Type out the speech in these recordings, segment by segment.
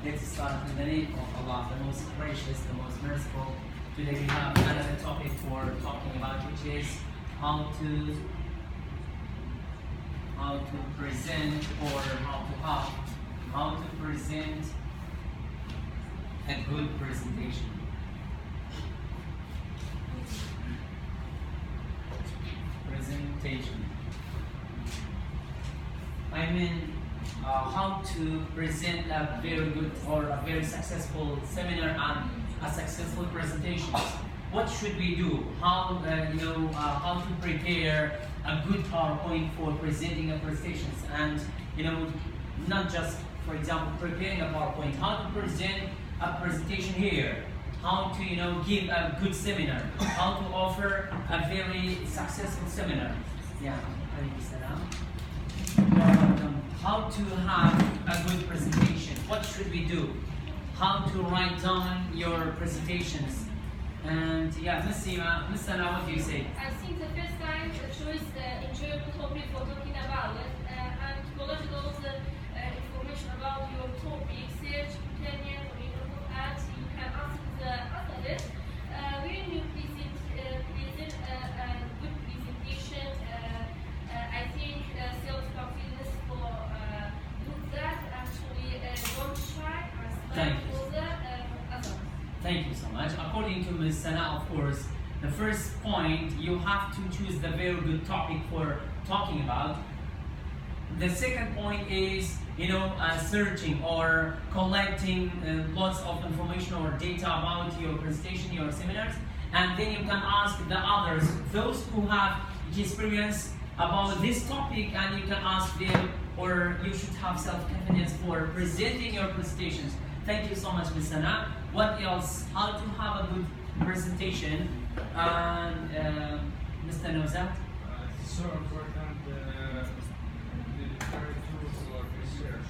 Let's start in the name of Allah, the most gracious, the most merciful. Today we have another topic for talking about, which is how to present or how to present a good presentation. Presentation. I mean, how to present a very good or a very successful seminar and a successful presentation. What should we do? How how to prepare a good PowerPoint for presenting a presentation, and not just, for example, preparing a PowerPoint. How to present a presentation here. How to give a good seminar. How to offer a very successful seminar. Yeah. How to have a good presentation. What should we do? How to write down your presentations. And yeah, Ms. Sana, what do you say? I think the first time choose the enjoyable topic for talking about it, and collect all the information about your topic, search, opinion, or ads. You can ask the others. When you present a good presentation, I think self-confidence for do that actually don't try and start for the others. Thank you so much. According to Ms. Sana, of course, the first point, you have to choose the very good topic for talking about. The second point is, searching or collecting lots of information or data about your presentation, your seminars, and then you can ask the others, those who have experience about this topic, and you can ask them, or you should have self-confidence for presenting your presentations. Thank you so much, Ms. Sana. What else? How to have a good presentation? And Mr. Nozat? It's so important the try to research.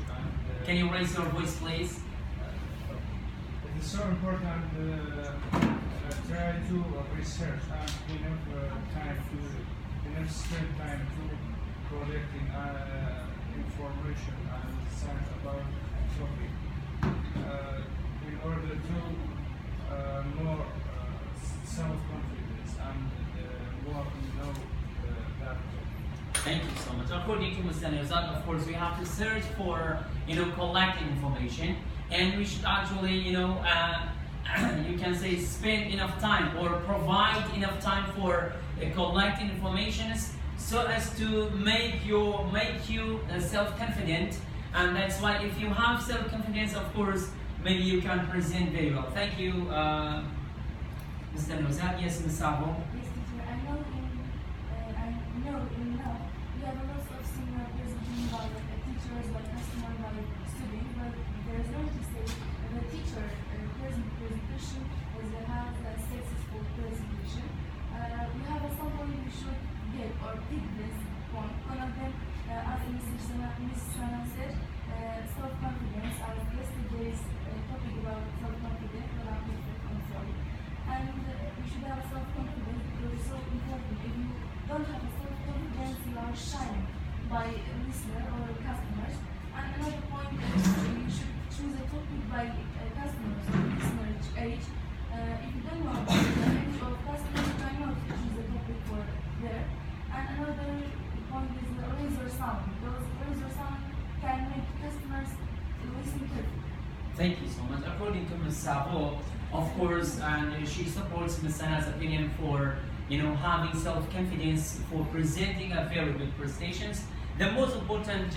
Can you raise your voice, please? It is so important try to research and spend time to collecting information and science about topic. In order to more self-confidence and more know that. Thank you so much. According to Mr. Nozat, of course, we have to search for, collecting information, and we should actually, you can say, spend enough time or provide enough time for collecting information, so as to make you self-confident. And that's why, if you have self-confidence, of course, maybe you can present very well. Thank you, Mr. Nozat. Yes, Ms. Sabo. Yes, teacher. I know in now we have a lot of similar presenting by teachers, by customers, by students, but there is no to say the teacher presentation has a successful presentation. We have a sample we should get or take this point. One of them, as Ms. Sana said, self-confidence. As yesterday's topic about self-confidence, I'm sorry. And we should have self-confidence because it's so important. If you don't have a self-confidence, you are shy by listener or customers. And another point is you should choose a topic by customers or listener age. If you don't know about the age of customers, you cannot choose a topic for there. And another point is the razor sound. Those razor sound can make customers listen carefully. Thank you so much. According to Ms. Sabo, of course, and she supports Ms. Sana's opinion for having self-confidence for presenting a very good presentations. The most important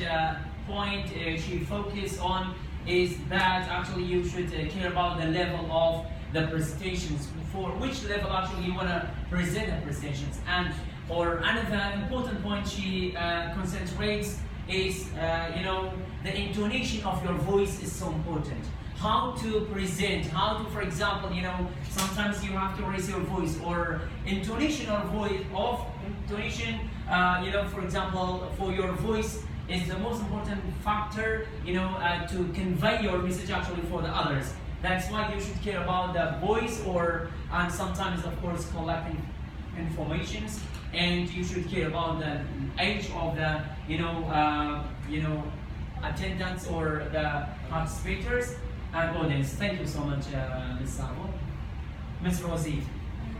point she focused on is that actually you should care about the level of the presentations, for which level actually you want to present the presentations. And or another important point she concentrates is the intonation of your voice is so important. How to present, how to, for example, sometimes you have to raise your voice, or intonation for example, for your voice is the most important factor, to convey your message actually for the others. That's why you should care about the voice, and sometimes, of course, collecting informations, and you should care about the age of the attendants or the participators. and audience. Thank you so much, Ms. Sabo. Ms. Rosie.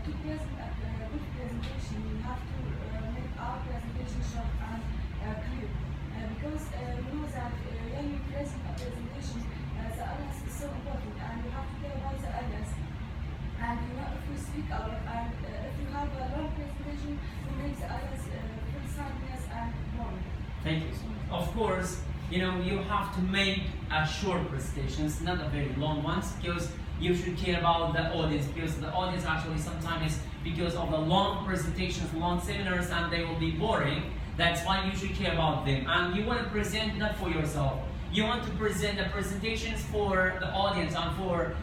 To present a good presentation, we have to make our presentation short and clear. Because we know that when we present a presentation, the audience is so important, and we have to care about the audience. And if we speak a lot, and if we have a long presentation, we make the audience feel sadness and boring. Thank you so much. Of course, you have to make short presentations, not a very long ones, because you should care about the audience, because the audience actually sometimes, because of the long presentations, long seminars, and they will be boring. That's why you should care about them. And you want to present not for yourself. You want to present the presentations for the audience and for,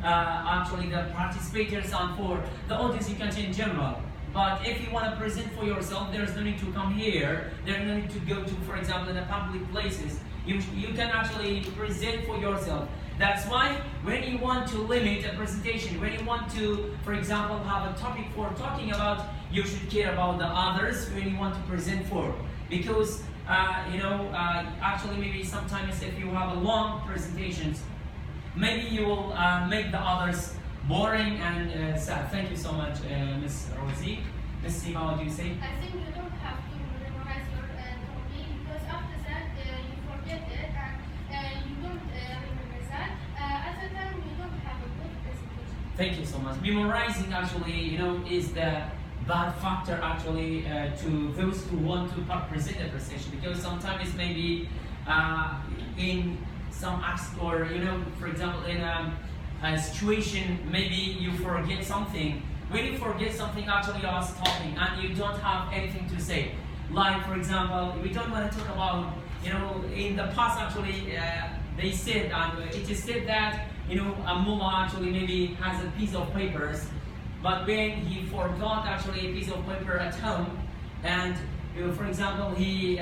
actually the participators and for the audience, you can say in general. But if you want to present for yourself, there's no need to come here. There's no need to go to, for example, in the public places. You can actually present for yourself. That's why when you want to limit a presentation, when you want to, for example, have a topic for talking about, you should care about the others when you want to present for. Because, actually maybe sometimes if you have a long presentations, maybe you will make the others boring and sad. Thank you so much, Ms. Rosie. Ms. Sima, what do you say? I think you don't have to memorize your topic, because after that you forget it and you don't remember that. At the time you don't have a good presentation. Thank you so much. Memorizing actually, is the bad factor actually to those who want to present a presentation, because sometimes maybe in some acts or for example in a situation maybe you forget something. When you forget something, actually you are stopping and you don't have anything to say. Like for example, we don't want to talk about in the past actually they said and it is said that a mullah actually maybe has a piece of papers. But when he forgot actually a piece of paper at home, and for example he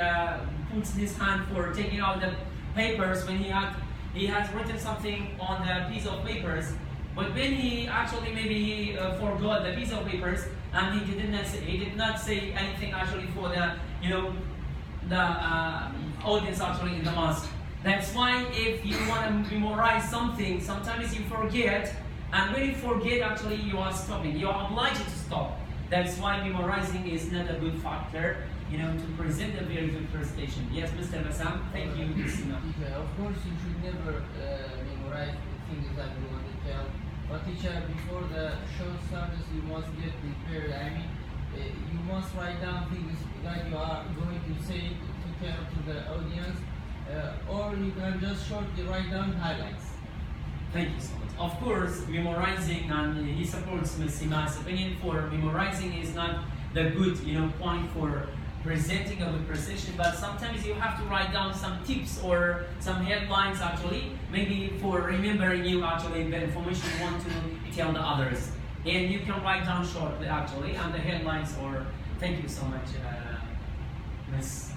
puts his hand for taking out the papers when he has written something on the piece of papers, but when he actually maybe he forgot the piece of papers and he did not say anything actually for the the audience actually in the mosque. That's why if you want to memorize something, sometimes you forget. And when you forget, actually, you are stopping. You are obliged to stop. That's why memorizing is not a good factor, to present a very good presentation. Yes, Mr. Bassam, thank you. Yeah, of course, you should never memorize things that you want to tell. But teacher, before the show starts, you must get prepared. I mean, you must write down things that you are going to say to tell to the audience, or you can just shortly write down highlights. Thank you so much. Of course, memorizing, and he supports Ms. Sima's opinion, for memorizing is not the good point for presenting a good presentation, but sometimes you have to write down some tips or some headlines actually, maybe for remembering you actually the information you want to tell the others. And you can write down shortly actually, and the headlines or, thank you so much, Ms.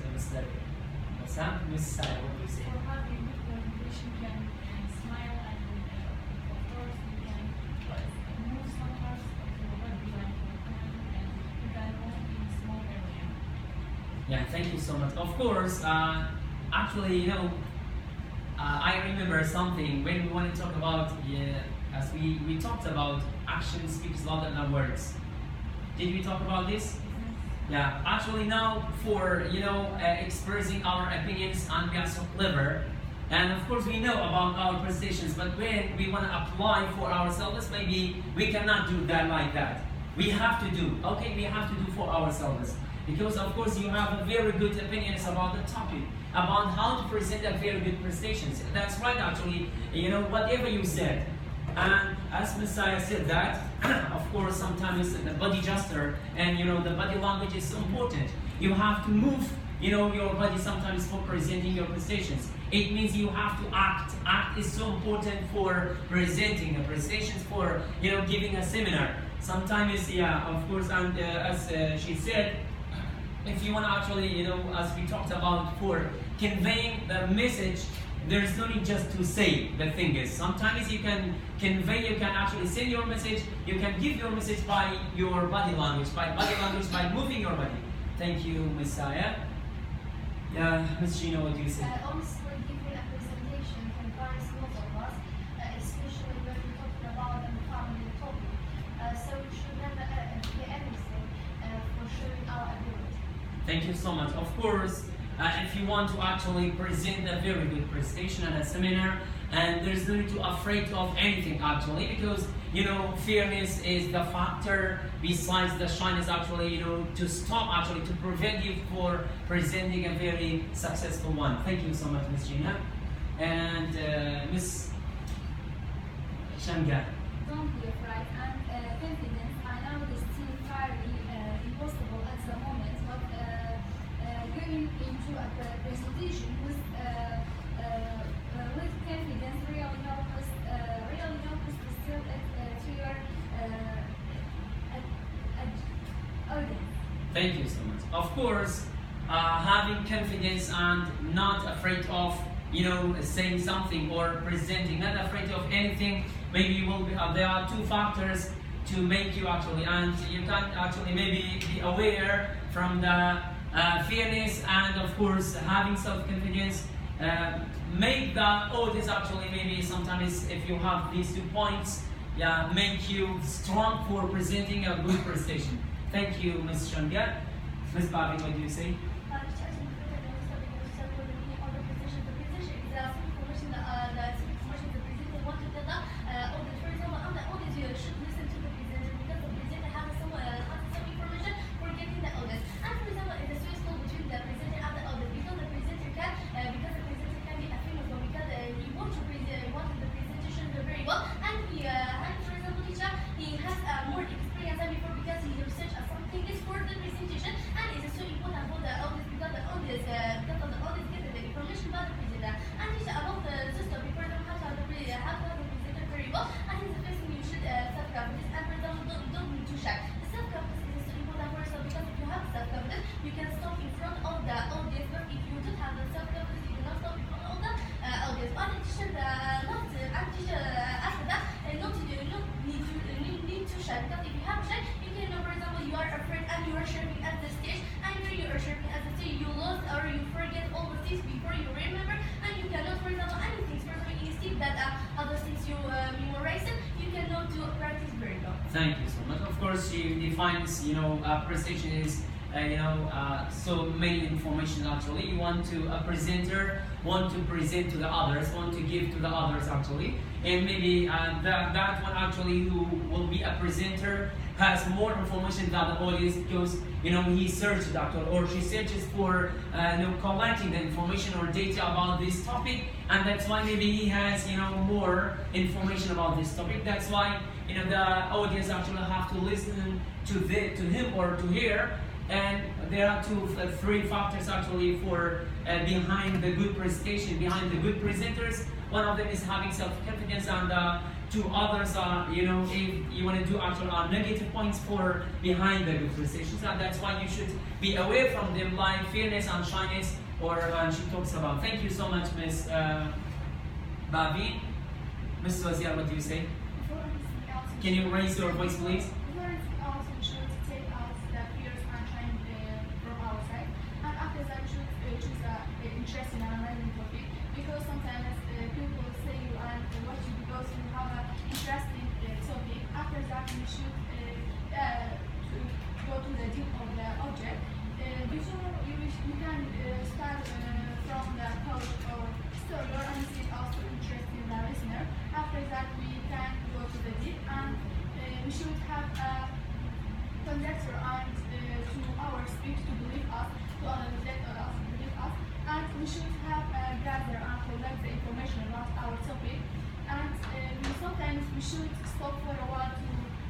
Sam, Ms. Sai, what do you say? For having a good presentation, you can smile and of course you can move some parts of your body like your hand, and you can move in a small area. Yeah, thank you so much. Of course, actually, I remember something when we want to talk about, as we talked about action speaks louder than words. Did we talk about this? Yeah, actually now for, expressing our opinions, and we are so clever. And of course we know about our presentations, but when we want to apply for ourselves, maybe we cannot do that like that. We have to do for ourselves. Because of course you have a very good opinions about the topic, about how to present a very good presentations. That's right actually, whatever you said. And as Messiah said that, of course sometimes the body gesture and the body language is so important. You have to move your body sometimes for presenting your presentations. It means you have to act. Act is so important for presenting the presentations, for giving a seminar. Sometimes, of course, and as she said, if you want to actually, as we talked about, for conveying the message, there's no need just to say the thing is. Sometimes you can convey, you can actually send your message, you can give your message by your body language, by moving your body. Thank you, Messiah. Yeah, Ms. Gina, what do you say? Also, giving a presentation information can vary most of us, especially when we're talking about a family topic. So we should never be anything for showing our ability. Thank you so much. Of course, if you want to actually present a very good presentation at a seminar, and there's no need to afraid of anything actually, because fairness is the factor besides the shyness actually, to stop actually, to prevent you for presenting a very successful one. Thank you so much, Ms. Gina. And Ms. Shanga. Don't be afraid and confidence. I know this seems entirely impossible at the moment, but going into a presentation with confidence really helps us to sell it to your audience. Thank you so much. Of course, having confidence and not afraid of saying something or presenting, not afraid of anything. Maybe you will be. There are two factors to make you actually, and you can actually maybe be aware from the fairness and of course having self-confidence. Make the audience actually maybe sometimes if you have these 2 points, make you strong for presenting a good presentation. Thank you, Ms. Shanga. Ms. Bobby, what do you say? Thank you so much. Of course, she defines, presentation is, so many information actually. You want to, a presenter want to present to the others, want to give to the others actually. And maybe that one actually who will be a presenter has more information than the audience because, he searches actually, or she searches for, collecting the information or data about this topic. And that's why maybe he has, more information about this topic. That's why, the audience actually have to listen to him or to her. And there are 3 factors actually for behind the good presentation, behind the good presenters. One of them is having self-confidence, and 2 others are, if you want to do actual negative points for behind the good presentations. And that's why you should be away from them, like fairness and shyness, and she talks about. Thank you so much, Ms. Babi. Ms. Wazir, what do you say? Can you raise your voice, please? Also should take out the fears and shame from our side, and after that we should choose an interesting and amazing topic, because sometimes people say you and watch you because you have an interesting topic. After that we should go to the deep of the object. Before you can start from the coach or story, and this is also interesting the listener. After that we can go to the deep, and we should have a conductor and to our speech to believe us, to understand us, believe us, and we should have gather and collect the information about our topic. And sometimes we should stop for a while to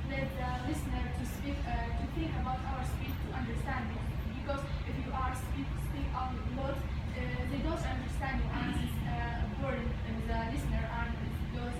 let the listener to speak, to think about our speech, to understand it. Because if you are speak a lot, they don't understand you, and it's burden the listener, and it goes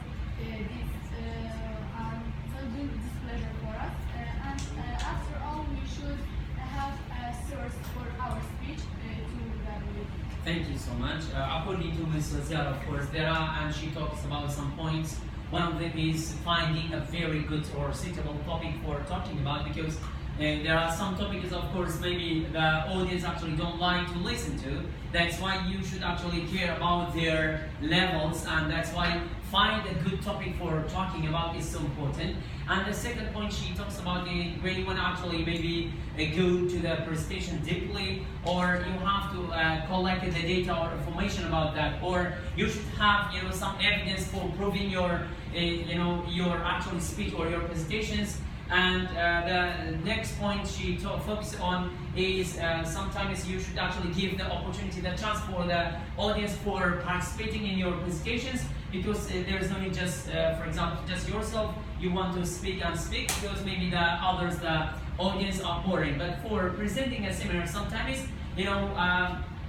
this displeasure for us. And after all, we should have a source for our speech to evaluate. Thank you so much. According to Ms. Wazir, of course, there are, and she talks about some points. One of them is finding a very good or suitable topic for talking about, because there are some topics, of course, maybe the audience actually don't like to listen to. That's why you should actually care about their levels, and that's why find a good topic for talking about is so important. And the second point, she talks about when you want to actually maybe go to the presentation deeply, or you have to collect the data or information about that, or you should have some evidence for proving your your actual speech or your presentations. And the next point she focuses on is sometimes you should actually give the opportunity, the chance for the audience for participating in your presentations, because there is only just, for example, just yourself, you want to speak and speak, because maybe the others, the audience are boring. But for presenting a seminar, sometimes,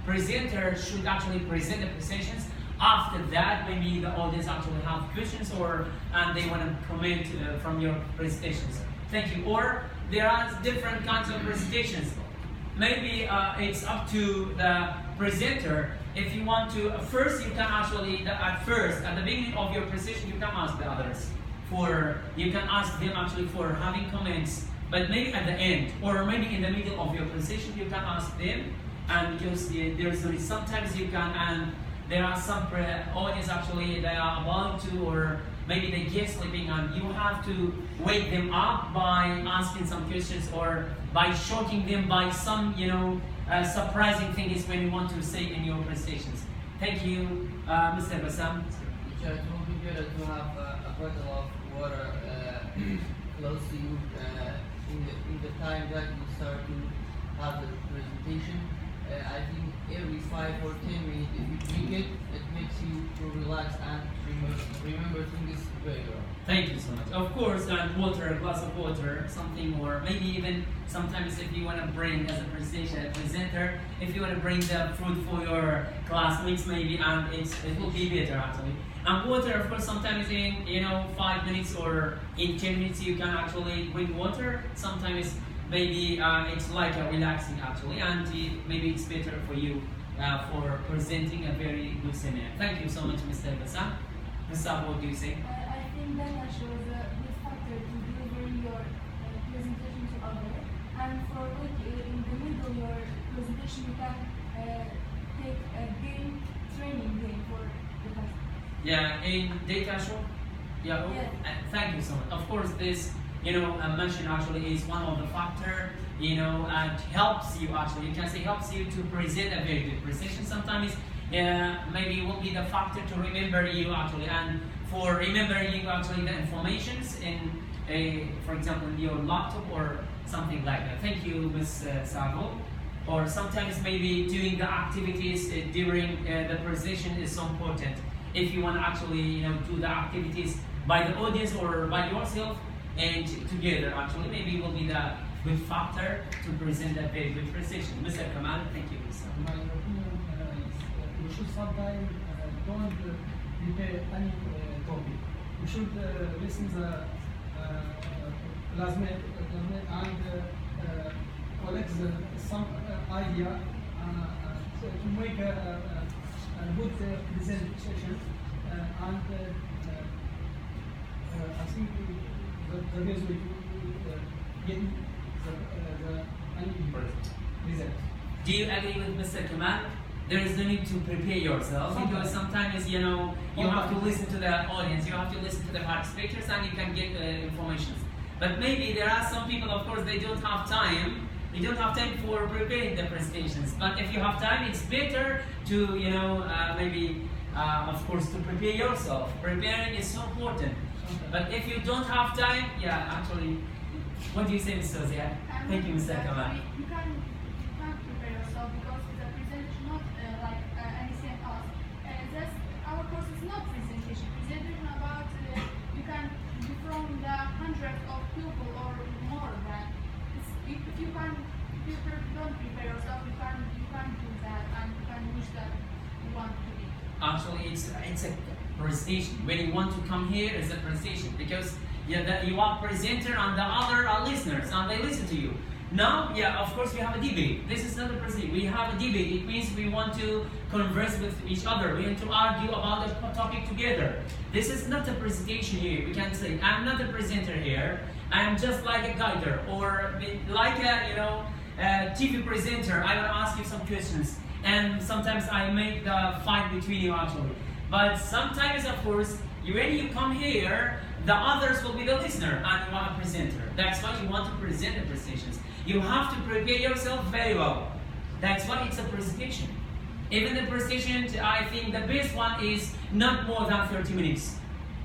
presenter should actually present the presentations. After that, maybe the audience actually have questions and they want to comment from your presentations. Thank you. Or there are different kinds of presentations. Maybe it's up to the presenter. If you want to, first you can actually, at the beginning of your presentation, you can ask the others. You can ask them actually for having comments, but maybe at the end, or maybe in the middle of your presentation, you can ask them. And because there's sometimes you can, and there are some audience actually they are about to, or maybe they get sleeping, and you have to wake them up by asking some questions or by shocking them by some surprising things when you want to say in your presentations. Thank you, Mr. Bassam. Teacher, it will be better to have a bottle of water close to you in the time that you start to have the presentation. I think every 5 or 10 minutes, if you drink it, it makes you to relax and remember things very well. Thank you so much. Of course, water, a glass of water, something, or maybe even sometimes if you want to bring, as a presenter, if you want to bring the food for your classmates, maybe, and it will be better actually. And water, of course, sometimes in 5 minutes or in 10 minutes you can actually drink water. Sometimes maybe it's like a relaxing actually, and maybe it's better for you for presenting a very good seminar. Thank you so much, Mr. Bassam. Mr. What do you say? I think that shows a good factor to deliver your presentation to others. And for in the middle of your presentation, you can take a game training game for the class. Yeah, in data show. Yeah. Yes. Thank you so much. Of course, this mention actually is one of the factor. And helps you actually. You can say helps you to present a very good presentation. Sometimes. Maybe it will be the factor to remember you actually, and for remembering you actually the informations in for example in your laptop or something like that. Thank you, Ms. Savo. Or sometimes maybe doing the activities during the presentation is so important. If you want to actually do the activities by the audience or by yourself and together actually, maybe it will be the good factor to present a very good presentation. Mr. Kamal, thank you. My opinion is we should sometimes don't prepare any topic. We should listen the classmate and collect some idea to make a good presentation. And I think the best way to get any result. Do you agree with Mr. Kamal? There is no need to prepare yourself, because sometimes you have to listen to the audience, you have to listen to the participators, and you can get information. But maybe there are some people, of course, they don't have time. They don't have time for preparing the presentations. But if you have time, it's better to maybe of course to prepare yourself. Preparing is so important. But if you don't have time, yeah, actually, what do you say, Mr. Ziad? Thank you, Mr. Kamal. You can't prepare yourself because the presentation not like anything else. Our course is not presentation. Presentation about you can be from the hundreds of people or more than. If you don't prepare yourself, you can't do that, and you can wish that you want to be. Actually, it's a presentation. When you want to come here, it's a presentation, because you are presenter and the other are listeners and they listen to you. Now, of course, we have a debate. This is not a presentation. We have a debate. It means we want to converse with each other. We want to argue about the topic together. This is not a presentation here. We can say, I'm not a presenter here. I am just like a guider or like a TV presenter. I will ask you some questions, and sometimes I make the fight between you actually. But sometimes, of course, when you come here, the others will be the listener and you are a presenter. That's why you want to present the presentations. You have to prepare yourself very well. That's why it's a presentation. Even the presentation, I think the best one is not more than 30 minutes.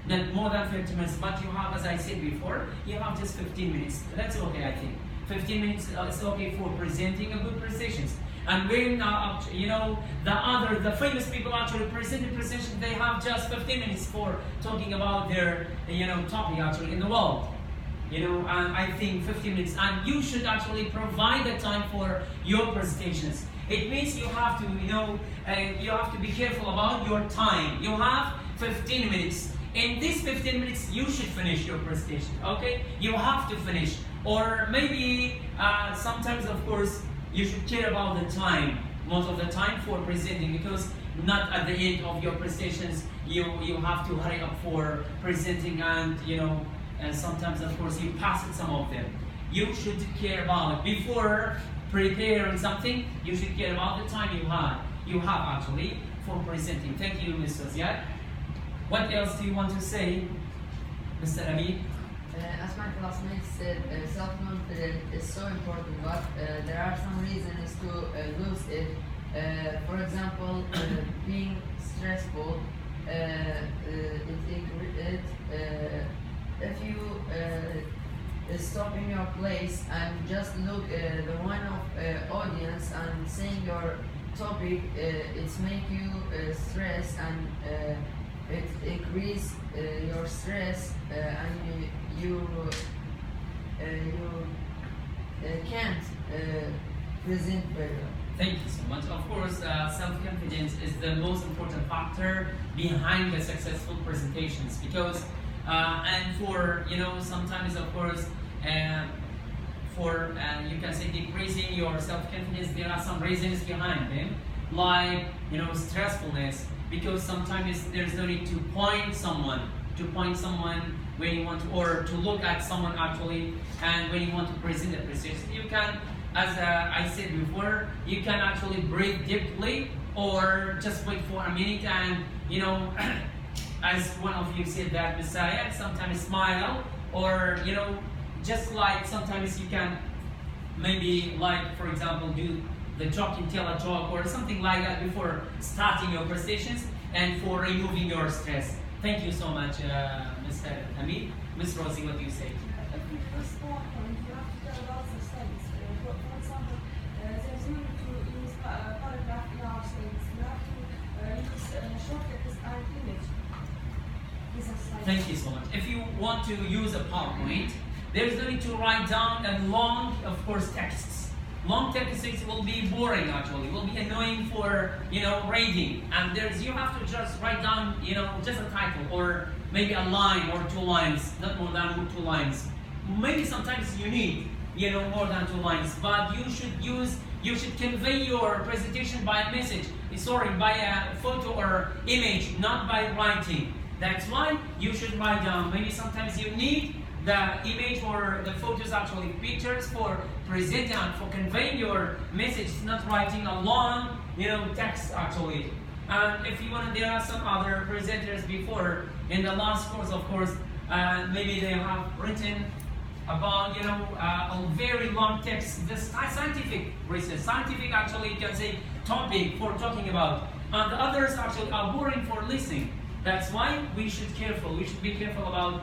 Not more than 30 minutes, but you have, as I said before, you have just 15 minutes. That's okay, I think. 15 minutes is okay for presenting a good presentations. And when the famous people actually present the presentation, they have just 15 minutes for talking about their topic actually in the world. And I think 15 minutes, and you should actually provide the time for your presentations. It means you have to, you have to be careful about your time. You have 15 minutes. In these 15 minutes, you should finish your presentation. Okay? You have to finish, or maybe sometimes, of course, you should care about the time, most of the time for presenting, because not at the end of your presentations you have to hurry up for presenting, and and sometimes, of course, you pass it some of them. You should care about it before preparing something. You should care about the time you have actually for presenting. Thank you, Mr. Ziad. What else do you want to say, Mr. Amir? As my classmates said, self-confidence is so important, but there are some reasons to lose it. For example, being stressful. If you stop in your place and just look the one of audience and saying your topic, it's make you stress, and it increase your stress, and you can't present very well. Thank you so much. Of course, self-confidence is the most important factor behind the successful presentations, because and for sometimes, of course, for you can say decreasing your self-confidence, there are some reasons behind them, like stressfulness, because sometimes there's no need to point someone when you want to, or to look at someone actually, and when you want to present the presentation, you can, as I said before, you can actually breathe deeply, or just wait for a minute, and as one of you said that Messiah, sometimes smile, or just like sometimes you can maybe, like, for example, do the talking, tell a talk or something like that before starting your presentations, and for removing your stress. Thank you so much, Mr. Hamid. Ms. Rosie, what do you say? If we first PowerPoint, you have to tell lots of slides. For example, there's no need to use paragraph in our slides. You have to use shortcuts and image. These are slides. Thank you so much. If you want to use a PowerPoint, there's no need to write down a long, of course, texts. Long texts will be boring actually, will be annoying for reading, and you have to just write down just a title, or maybe a line or 2 lines, not more than 2 lines. Maybe sometimes you need more than 2 lines, but you should convey your presentation by message, by a photo or image, not by writing. That's why you should write down. Maybe sometimes you need the image or the photos, actually pictures, for presenting and for conveying your message, not writing a long text actually. And if you want, there are some other presenters before in the last course, of course, maybe they have written about a very long text, this scientific research, scientific actually you can say topic for talking about, and the others actually are boring for listening. That's why we should be careful about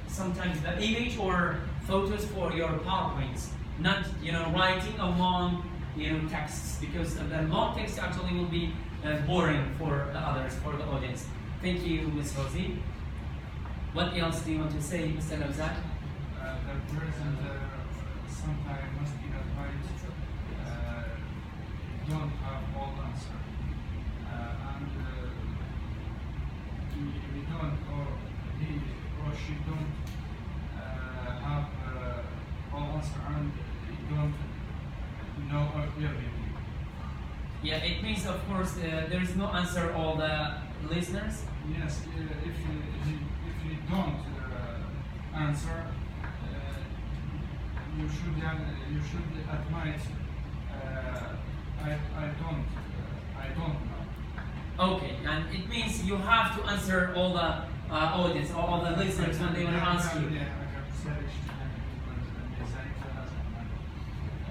sometimes the image or photos for your PowerPoints, not writing a long texts, because the long text actually will be boring for the others, for the audience. Thank you, Ms. Rosie. What else do you want to say, Mr. Lamzat? The presenter sometimes must be advised, don't have all answer, and we don't, or he or she don't have all answer, and you don't know everything. Yeah, it means, of course, there is no answer all the listeners. Yes, if you don't answer, you should admit I don't know. Okay, and it means you have to answer all the audience, all the listeners when they want to ask you.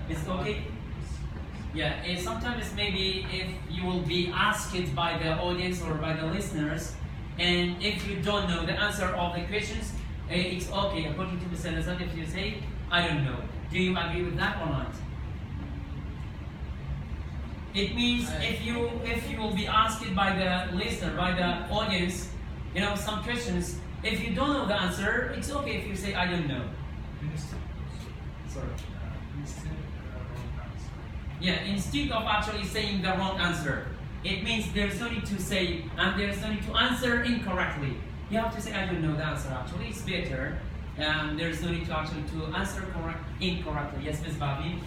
It's okay? Yeah, sometimes maybe if you will be asked by the audience or by the listeners, and if you don't know the answer of the questions, it's okay, according to Mr. Nazat, if you say, I don't know. Do you agree with that or not? It means if you will be asked by the listener, by the audience, some questions, if you don't know the answer, it's okay if you say, I don't know. Sorry. Yeah, instead of actually saying the wrong answer, it means there's no need to say and there's no need to answer incorrectly. You have to say, I don't know the answer. Actually, it's better. There's no need to actually to answer incorrectly. Yes, Ms. Babi.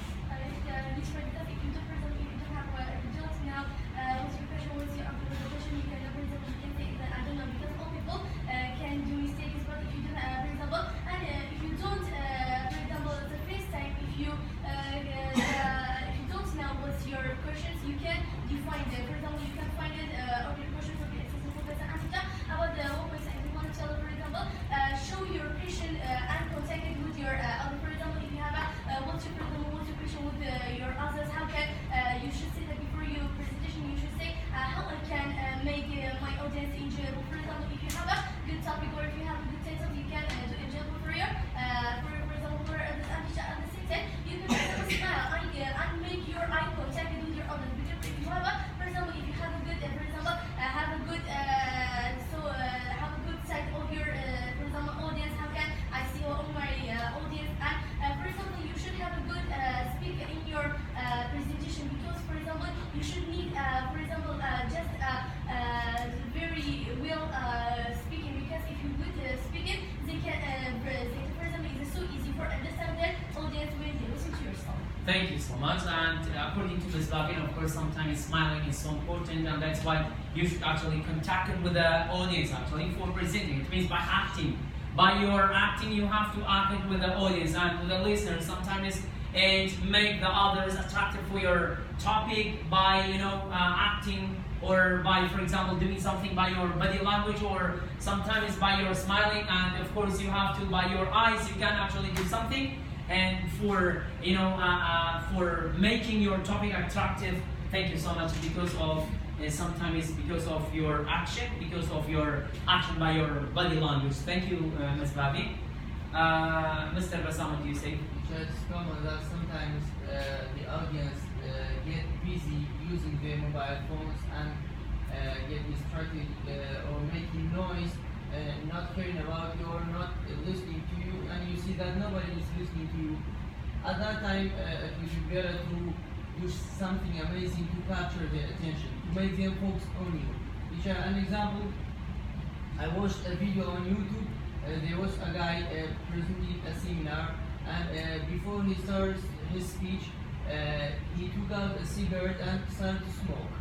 Thank you so much. And according to Ms. Lavin, of course, sometimes smiling is so important, and that's why you should actually contact with the audience actually for presenting. It means by acting. By your acting, you have to act with the audience and with the listeners sometimes, and make the others attractive for your topic by acting, or by, for example, doing something by your body language, or sometimes by your smiling. And of course, you have to, by your eyes, you can actually do something. And for for making your topic attractive, thank you so much, because of sometimes because of your action, by your body language. Thank you, Ms. Babi. Mr. Bassam, what do you say? It's common that sometimes the audience get busy using their mobile phones and get distracted or making noise, not caring about you or not listening to you, and you see that nobody is listening to you. At that time, it would be better to do something amazing to capture their attention, to make them focus on you. An example, I watched a video on YouTube. There was a guy presenting a seminar, and before he starts his speech, he took out a cigarette and started to smoke.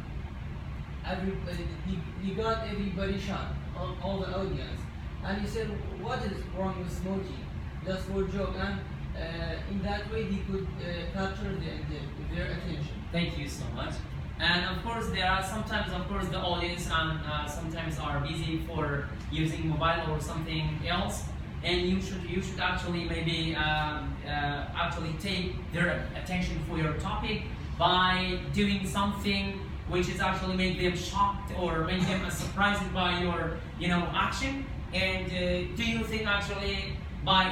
He got everybody shocked, all the audience, and he said, "What is wrong with smoking?" Just for a joke, and in that way he could capture their attention. Thank you so much. And of course, there are sometimes, of course, the audience sometimes are busy for using mobile or something else, and you should actually maybe actually take their attention for your topic by doing something which is actually make them shocked or make them surprised by your action. And do you think actually by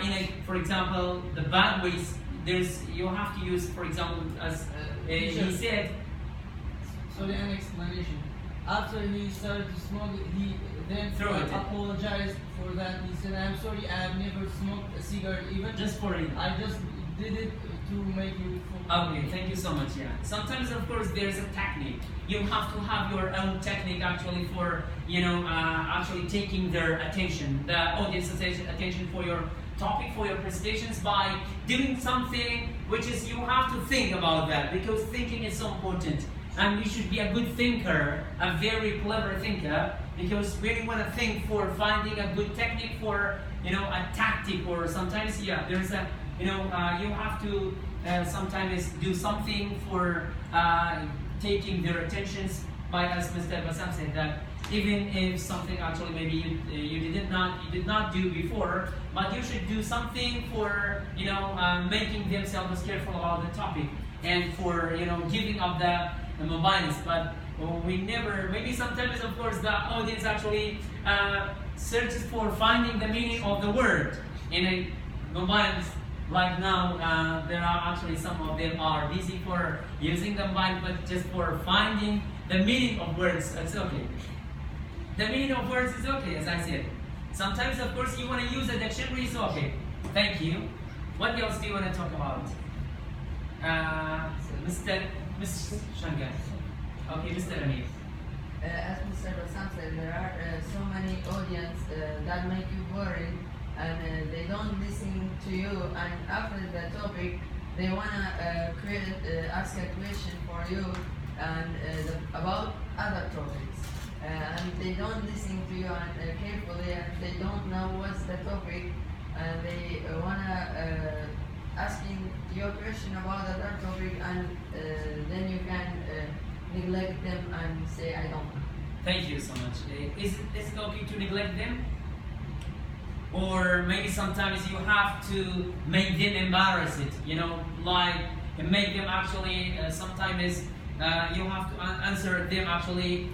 for example, the bad ways, you have to use, for example, as he said. Sorry, an explanation. After he started to smoke, he then apologized for that. He said, "I'm sorry, I have never smoked a cigarette even. Just for it. I just did it to make you focus." Okay, thank you so much. Yeah. Sometimes, of course, there's a technique. You have to have your own technique actually for actually taking their attention, the audience's attention for your topic, for your presentations, by doing something which is you have to think about that, because thinking is so important. and you should be a good thinker, a very clever thinker, because when you want to think for finding a good technique for, a tactic, or sometimes, there's a, you have to sometimes do something for taking their attentions by, as Mr. Bassam said, that even if something actually maybe you did not do before, but you should do something for making themselves careful about the topic, and for giving up the mobiles. But we never, maybe sometimes of course the audience actually searches for finding the meaning of the word in a mobiles. Right now, there are actually some of them are busy for using the mobile, but just for finding the meaning of words, it's okay. The meaning of words is okay, as I said. Sometimes, of course, you want to use a dictionary, it's okay. Thank you. What else do you want to talk about? Ms. Shangan. Okay, Mr. Amir. As Mr. Bassam said, there are so many audience that make you boring, and they don't listen to you, and after the topic they wanna ask a question for you and about other topics, and they don't listen to you and carefully, and they don't know what's the topic, and they wanna asking your question about other topic, and then you can neglect them and say I don't know. Thank you so much. Is it okay to neglect them? Or maybe sometimes you have to make them embarrass it, like make them actually, sometimes you have to answer them actually,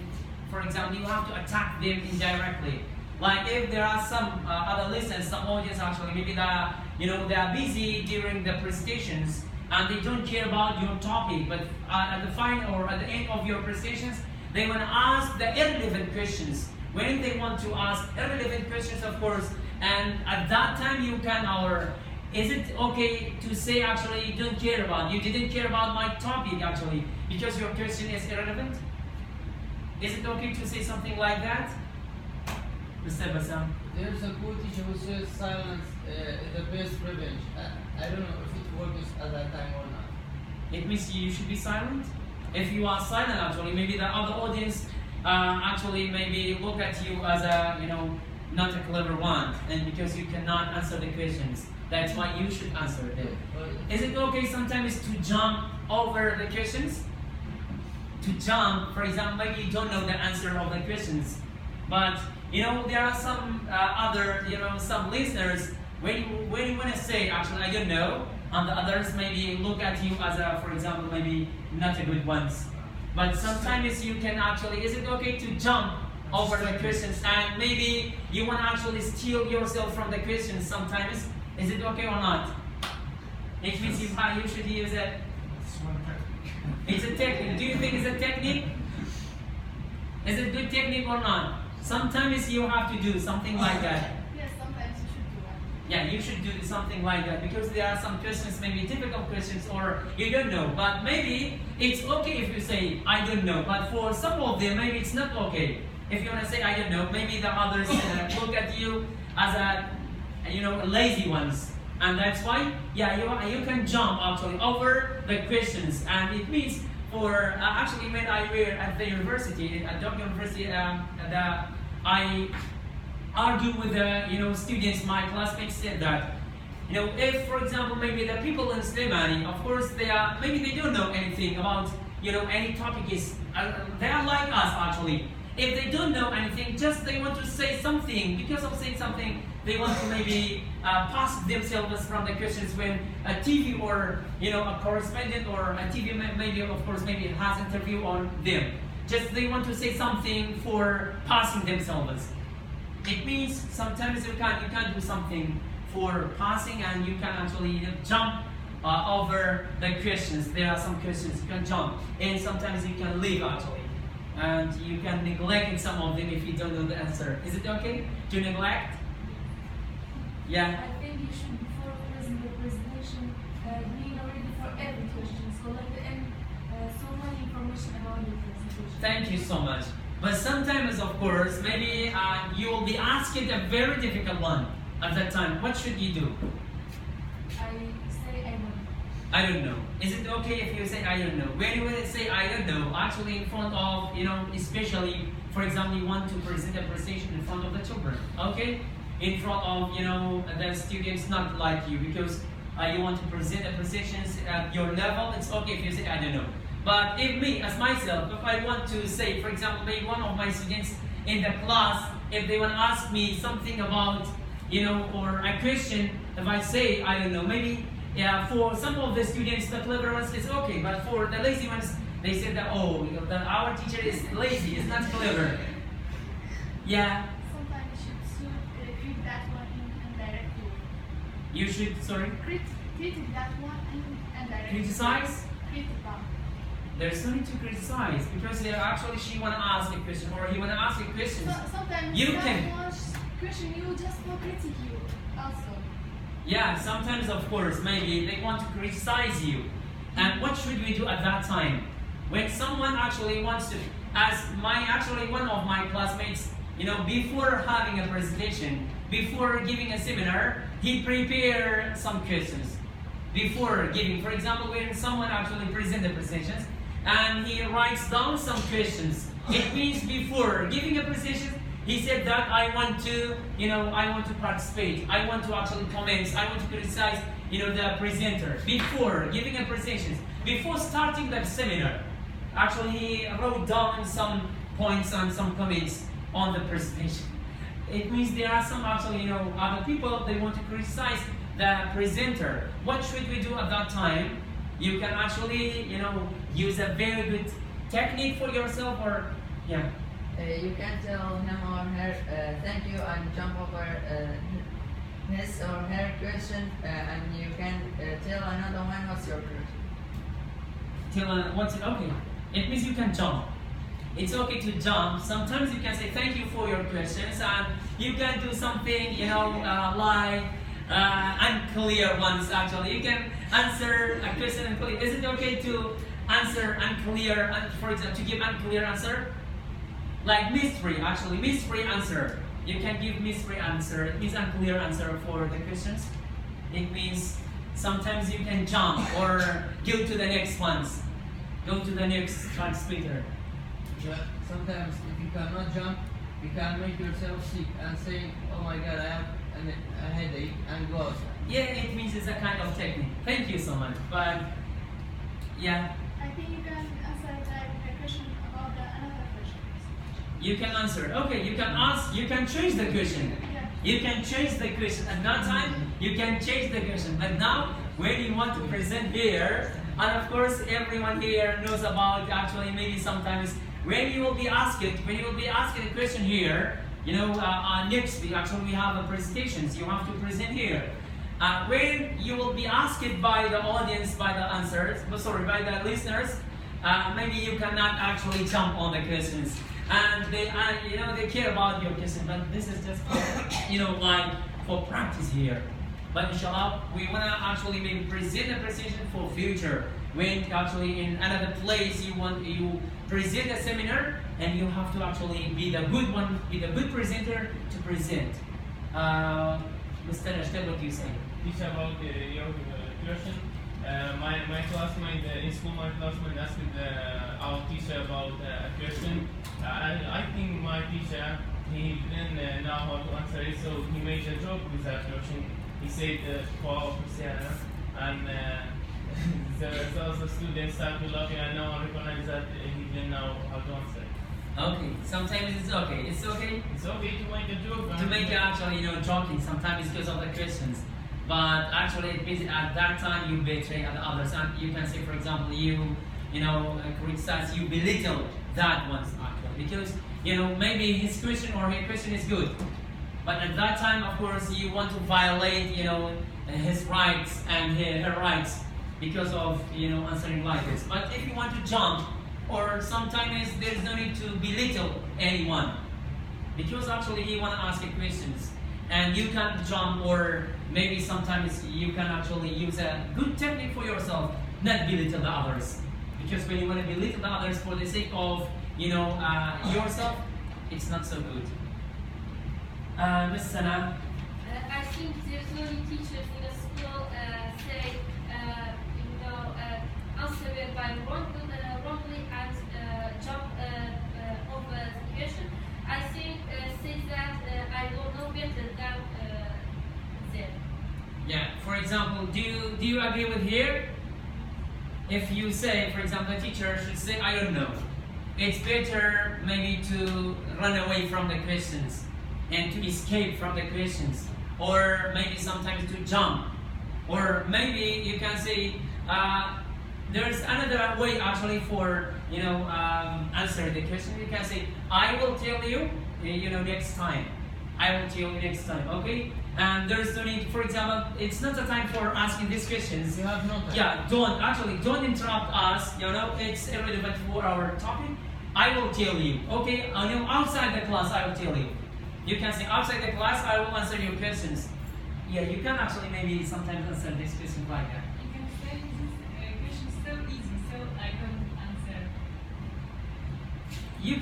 for example, you have to attack them indirectly. Like if there are some other listeners, some audience actually, maybe they are busy during the presentations and they don't care about your topic, but at the final or at the end of your presentations, they want to ask the irrelevant questions. When they want to ask irrelevant questions, of course, and at that time you can, or is it okay to say actually you didn't care about my topic actually because your question is irrelevant? Is it okay to say something like that? Mr. Bassam? There's a quote teacher who says silence is the best revenge. I don't know if it works at that time or not. It means you should be silent? If you are silent actually, maybe the other audience actually maybe look at you as a, not a clever one, and because you cannot answer the questions, that's why you should answer them. Is it okay sometimes to jump over the questions? To jump, for example, maybe you don't know the answer of the questions, but there are some other, some listeners, when you want to say, actually, I don't know, and the others maybe look at you as a, for example, maybe not a good ones. But sometimes you can actually, is it okay to jump over the questions, and maybe you want to actually steal yourself from the questions sometimes? Is it okay or not? It means you should use it. It's one technique. It's a technique. Do you think it's a technique? Is it good technique or not? Sometimes you have to do something like that. Yes, sometimes you should do that. Yeah, you should do something like that, because there are some questions, maybe difficult questions, or you don't know. But maybe it's okay if you say, I don't know. But for some of them, maybe it's not okay. If you want to say, I don't know, maybe the others look at you as a, lazy ones. And that's why, you can jump actually over the questions. And it means for, actually when I were at the university, at Dock University, I argue with the, students, my classmates said that, if, for example, maybe the people in Slimani, of course, maybe they don't know anything about, any topic is, they are like us actually. If they don't know anything, just they want to say something. Because of saying something, they want to maybe pass themselves from the questions when a TV or a correspondent or a TV maybe of course maybe has interview on them. Just they want to say something for passing themselves. It means sometimes you can do something for passing, and you can actually jump over the questions. There are some questions you can jump, and sometimes you can leave actually. And you can neglect some of them if you don't know the answer. Is it okay to neglect? Yeah. I think you should, before closing the presentation, being ready for every question. So so much information about your presentation. Thank you so much. But sometimes, of course, maybe you will be asked a very difficult one at that time. What should you do? I say I don't know. I don't know. Is it okay if you say I don't know? When you say I don't know, actually in front of, especially, for example, you want to present a presentation in front of the children, okay? In front of, the students not like you, because you want to present a presentation at your level, it's okay if you say I don't know. But if me, as myself, if I want to say, for example, maybe one of my students in the class, if they want to ask me something about, or a question, if I say I don't know, maybe for some of the students, the clever ones, it's okay, but for the lazy ones, they said that, our teacher is lazy, it's not clever. Yeah, Sometimes you should treat that one in indirect way. you should, sorry, Critic that one in indirect criticize? Critical. There's no need to criticize, because actually she want to ask a question, or he want to ask a question. Sometimes You that can- one question you just for critic you also. Yeah, sometimes of course, maybe they want to criticize you. And what should we do at that time? When someone actually wants to, as one of my classmates, before having a presentation, before giving a seminar, he prepared some questions. Before giving, for example, when someone actually present the presentations, and he writes down some questions. It means before giving a presentation, he said that I want to participate. I want to actually comment. I want to criticize, the presenter. Before giving a presentation, before starting the seminar, actually he wrote down some points and some comments on the presentation. It means there are some actually, other people, they want to criticize the presenter. What should we do at that time? You can actually, use a very good technique for yourself, or, yeah. You can tell him or her thank you and jump over his or her question, and you can tell another one what's your question. Okay. It means you can jump. It's okay to jump. Sometimes you can say thank you for your questions, and you can do something, like unclear ones actually. You can answer a question unclear. Is it okay to answer unclear, for example, to give unclear answer? Like mystery answer. You can give mystery answer. It means unclear answer for the questions. It means sometimes you can jump or go to the next ones. Go to the next translator. Yeah, sometimes if you cannot jump, you can make yourself sick and say, oh my god, I have a headache, and go outside. Yeah, it means it's a kind of technique. Thank you so much. But yeah, I think you can answer the question about another question. you can answer. Okay, you can ask. You can change the question. Yeah. You can change the question. At that time, you can change the question. But now, when you want to present here, and of course, everyone here knows about actually maybe sometimes when you will be asked a question here, next week actually we have presentations. You have to present here. When you will be asked by the audience, by the listeners, maybe you cannot actually jump on the questions, and they care about your question. But this is just like for practice here. But inshallah, we wanna actually maybe present a presentation for future. When actually in another place you present a seminar, and you have to actually be the good one, be the good presenter to present. Mr. Ashtel, what do you say? Teach about your question. My classmate in school, my classmate asked our teacher about a question. I think my teacher, he didn't know how to answer it, so he made a joke with that question. He said, "Wow, Cristiano," and the other students started laughing, and now I recognize that he didn't know how to answer. Okay, sometimes it's okay. It's okay It's okay to make a joke. to make actually joking. Sometimes it's because of the questions, but actually it means at that time you betray others, and you can say, for example, you criticize, you belittle that one actually, because maybe his question or her question is good, but at that time, of course, you want to violate his rights and her rights because of answering like this. But if you want to jump, or sometimes there's no need to belittle anyone, because actually he want to ask you questions, and you can jump, or maybe sometimes you can actually use a good technique for yourself, not belittle the others, because when you want to belittle the others for the sake of yourself, it's not so good. Ms. Sana. I think there's many teachers in the school say, answer by wrongly and jump over the question. I think says that I don't know better than them. Yeah. For example, do you agree with here? If you say, for example, a teacher should say, I don't know. It's better maybe to run away from the questions and to escape from the questions, or maybe sometimes to jump, or maybe you can say there's another way actually for answer the question. You can say, I will tell you next time. I will tell you next time. Okay. And there's no need, for example, it's not the time for asking these questions. You have no time. Yeah, don't interrupt us. It's irrelevant for our topic. I will tell you. Okay, outside the class, I will tell you. You can say outside the class, I will answer your questions. Yeah, you can actually maybe sometimes answer this question like that. You can say this question is so easy, so I can't answer. You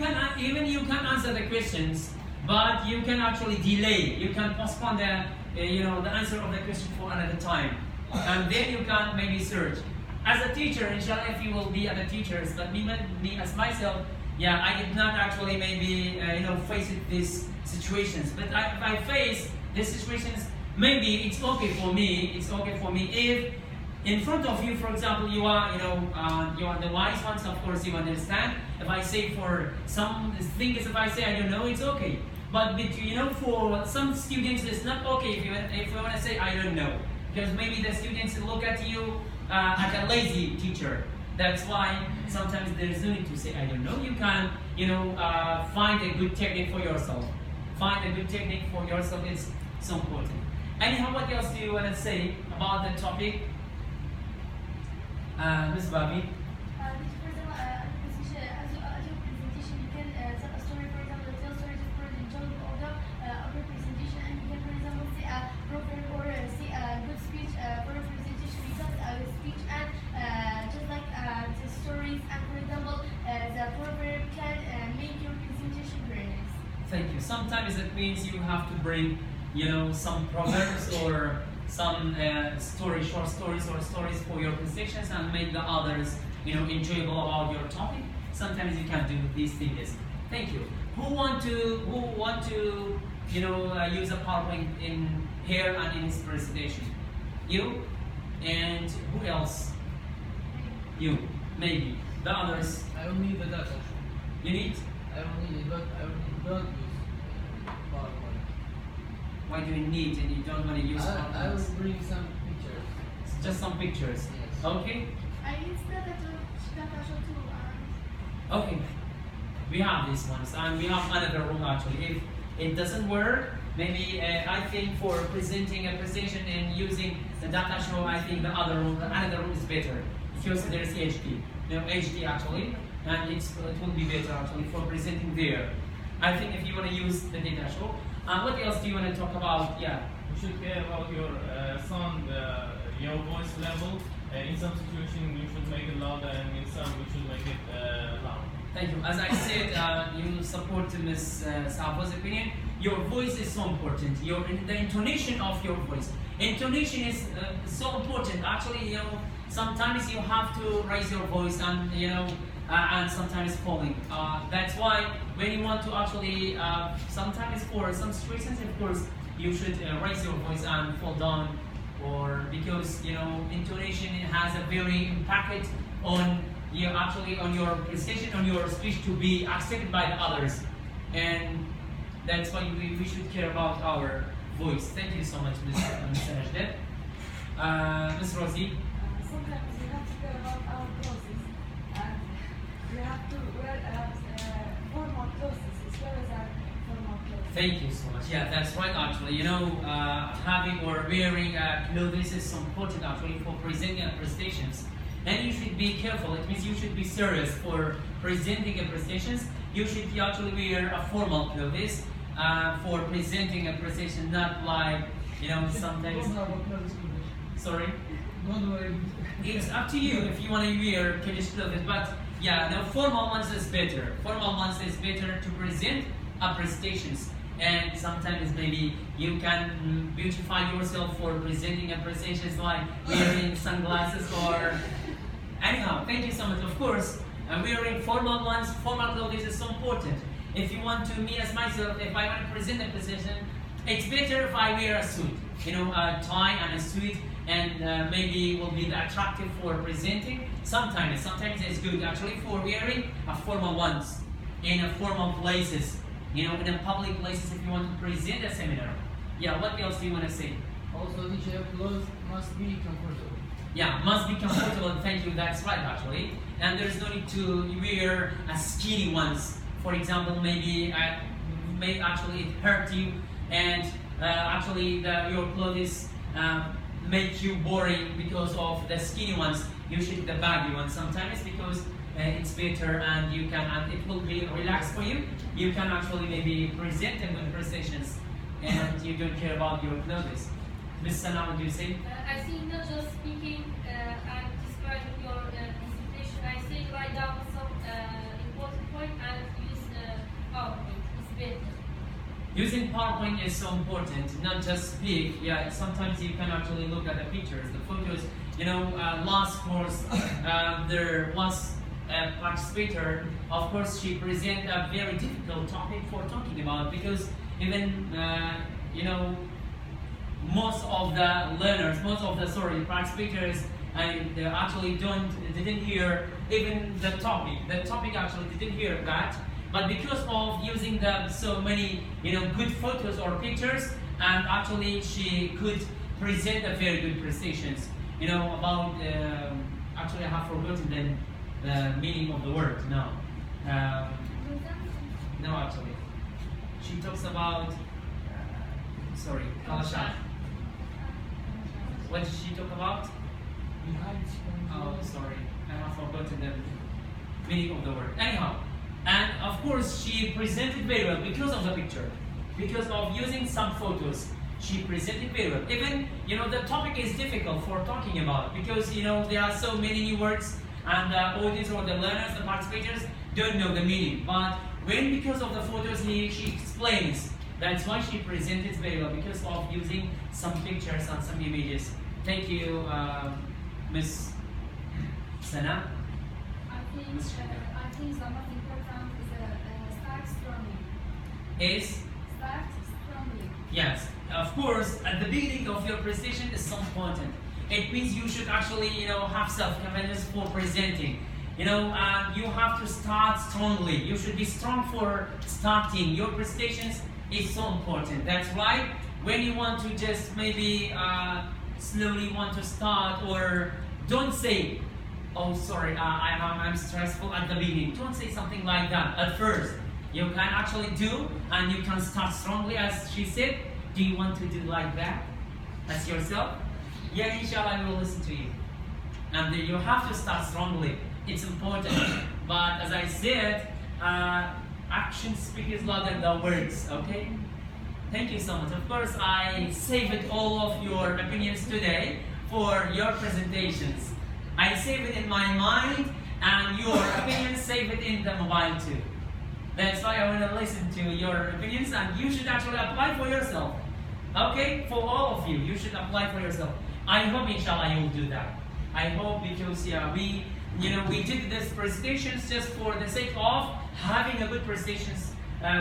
can answer the questions, but you can actually delay. You can postpone the answer of the question for another time, and then you can maybe search. As a teacher, inshallah, if you will be other teachers, but me as myself, yeah, I did not actually maybe face these situations. But if I face these situations, maybe it's okay for me. It's okay for me if in front of you, for example, you are the wise ones. Of course, you understand. If I say for some things, if I say I don't know, it's okay. But for some students, it's not okay if you want to say I don't know, because maybe the students look at you like a lazy teacher. That's why sometimes there is no need to say I don't know. You can find a good technique for yourself. Find a good technique for yourself. It's so important. Anyhow, what else do you want to say about the topic, Ms. Babi? For example, as your presentation, you can tell a story, for example, tell stories for the job of the presentation, and you can, for example, say a proverb or say a good speech for a presentation, because a speech and just like the stories, and for example, the proverb can make your presentation very nice. Thank you. Sometimes it means you have to bring, some proverbs or some short stories or stories for your presentations and make the others, enjoyable about your topic. Sometimes you can do these things. Thank you. Who want to use a PowerPoint in here and in his presentation? You? And who else? You. Maybe. The others. I don't need the data. You need? I don't need it, but I don't use PowerPoint. Why do you need and you don't want to use I PowerPoint? will bring some pictures. Just some pictures. Yes. Okay? I use data too. Okay. We have these ones, and we have another room actually. If it doesn't work, maybe I think for presenting a presentation and using the data show, I think another room is better, because there's HD. HD actually, and it will be better actually for presenting there. I think if you want to use the data show. What else do you want to talk about? Yeah. You should care about your sound, your voice level. In some situation, you should make it louder, and in some, you should make it loud. Thank you. As I said, you support Ms. Safo's opinion. Your voice is so important. The intonation of your voice. Intonation is so important. Actually, sometimes you have to raise your voice, and and sometimes falling. That's why when you want to actually, sometimes for some situations, of course, you should raise your voice and fall down, or because intonation has a very impact on on your presentation, on your speech to be accepted by the others, and that's why we should care about our voice. Thank you so much, Ms. Najdet. Ms. Rosie. Sometimes we have to care about our clothes, and we have to wear formal clothes as well as our formal clothes. Thank you so much. Yeah, that's right actually. Having or wearing clothes is so important actually for presenting presentations. And you should be careful. It means you should be serious for presenting a presentations. You should actually wear a formal clothes for presenting a presentation, not like sometimes. Don't have a clothes English. Sorry. Don't worry. It's up to you if you want to wear Kurdish clothes, but yeah, the formal ones is better. Formal ones is better to present a presentations, and sometimes maybe you can beautify yourself for presenting a presentations like wearing sunglasses or Anyhow, thank you so much. Of course, wearing formal ones, formal clothes is so important. If you want to, me as myself, if I want to present a position, it's better if I wear a suit. You know, a tie and a suit, and maybe will be attractive for presenting. Sometimes it's good actually for wearing a formal ones in a formal places. You know, in a public places if you want to present a seminar. Yeah, what else do you want to say? Also, teacher, clothes must be comfortable. Yeah, must be comfortable. Thank you. That's right, actually. And there's no need to wear a skinny ones. For example, maybe may actually it hurt you, and actually your clothes make you boring because of the skinny ones. Usually the baggy ones. Sometimes because it's better, and you can, and it will be relaxed for you. You can actually maybe present a good presentations, and you don't care about your clothes. Miss Sana, what do you say? I think not just speaking and describing your presentation, I say write down some important point and use PowerPoint. It's better. Using PowerPoint is so important, not just speak. Yeah, sometimes you can actually look at the pictures, the photos. You know, last course there was a participator. Of course, she presented a very difficult topic for talking about, because even you know, most of the learners, participators, and they actually didn't hear even the topic. The topic actually didn't hear that, but because of using the so many, you know, good photos or pictures, and actually she could present a very good presentations. You know, about actually I have forgotten the meaning of the word now. No, actually, she talks about. Sorry, Kalasha. What did she talk about? Oh, sorry, I have forgotten the meaning of the word. Anyhow, and of course she presented very well because of the picture, because of using some photos. She presented very well. Even, you know, the topic is difficult for talking about, because, you know, there are so many new words, and the audience or the learners, the participators don't know the meaning. But when, because of the photos, she explains. That's why she presented very well, because of using some pictures and some images. Thank you, Miss Sana. I think the most important is start strongly. Is? Start strongly. Yes, of course, at the beginning of your presentation is so important. It means you should actually, you know, have self-confidence for presenting. You know, you have to start strongly. You should be strong for starting. Your presentations is so important. That's why when you want to just maybe slowly want to start, or don't say, oh sorry, I'm stressful at the beginning. Don't say something like that at first. You can actually do, and you can start strongly, as she said. Do you want to do like that as yourself? Yeah, inshallah, I will listen to you. And you have to start strongly. It's important. But as I said, action speaks louder than the words, okay? Thank you so much. Of course, I saved all of your opinions today for your presentations. I save it in my mind, and your opinions save it in the mobile too. That's why I want to listen to your opinions, and you should actually apply for yourself. Okay? For all of you, you should apply for yourself. I hope, inshallah, you will do that. I hope, because we did this presentations just for the sake of having a good presentations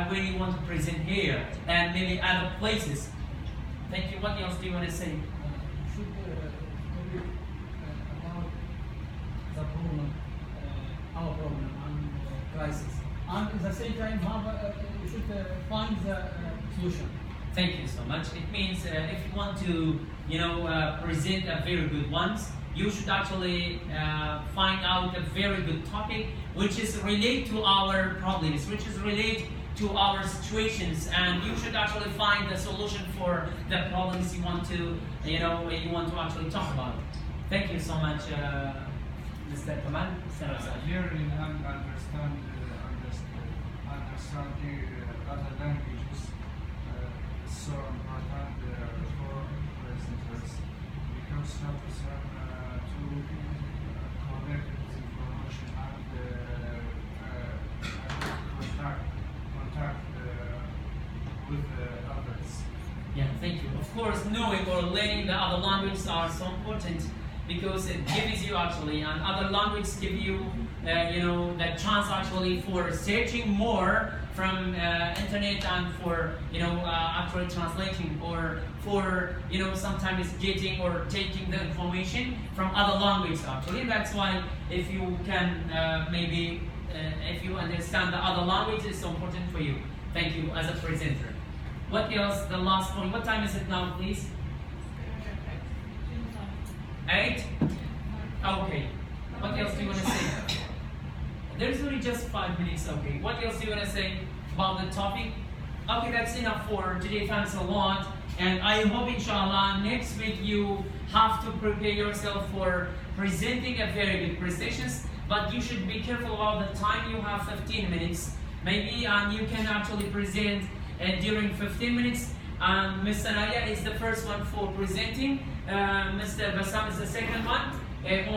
when you want to present here and maybe other places. Thank you. What else do you want to say? Should maybe about the problem, our problem and crisis, and at the same time we should find the solution. Thank you so much. It means if you want to, present a very good ones, you should actually find out a very good topic which is related to our problems, which is related to our situations, and you should actually find the solution for the problems you want to, actually talk about. Thank you so much, Mr. Kamal. Learning and understanding other languages is so important for presenters, because helps them to collect this information and contact with others. Yeah, thank you. Of course, knowing or learning the other languages are so important. because it gives you actually, and other languages give you, the chance actually for searching more from internet and for actually translating or for sometimes getting or taking the information from other languages actually. That's why if you can maybe if you understand the other language, it's so important for you. Thank you as a presenter. What else? The last point. What time is it now, please? 8? Okay. What else do you want to say? There's only just 5 minutes, okay. What else do you want to say about the topic? Okay, that's enough for today. Thanks a lot. And I hope, inshallah, next week you have to prepare yourself for presenting a very good presentations. But you should be careful about the time. You have 15 minutes. Maybe you can actually present during 15 minutes. Ms. Sanaya is the first one for presenting. Mr. Bassam is the second one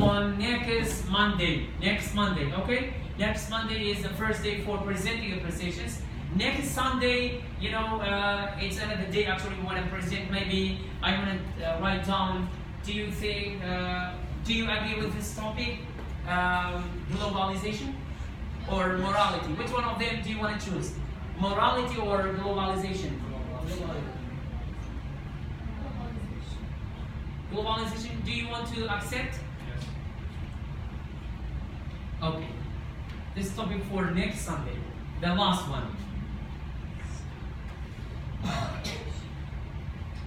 on next Monday. Next Monday, okay? Next Monday is the first day for presenting the presentations. Next Sunday, it's another day actually we want to present. Maybe I want to write down, do you agree with this topic? Globalization or morality? Which one of them do you want to choose? Morality or globalization? Globalization. Do you want to accept? Yes. Okay. This topic for next Sunday. The last one.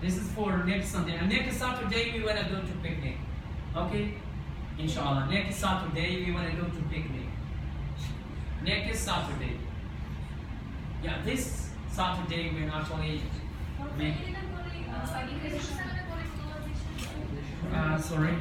This is for next Sunday. And next Saturday we want to go to picnic. Okay? Inshallah. Next Saturday we want to go to picnic. Next Saturday. Yeah, this Saturday we're actually make. Sorry.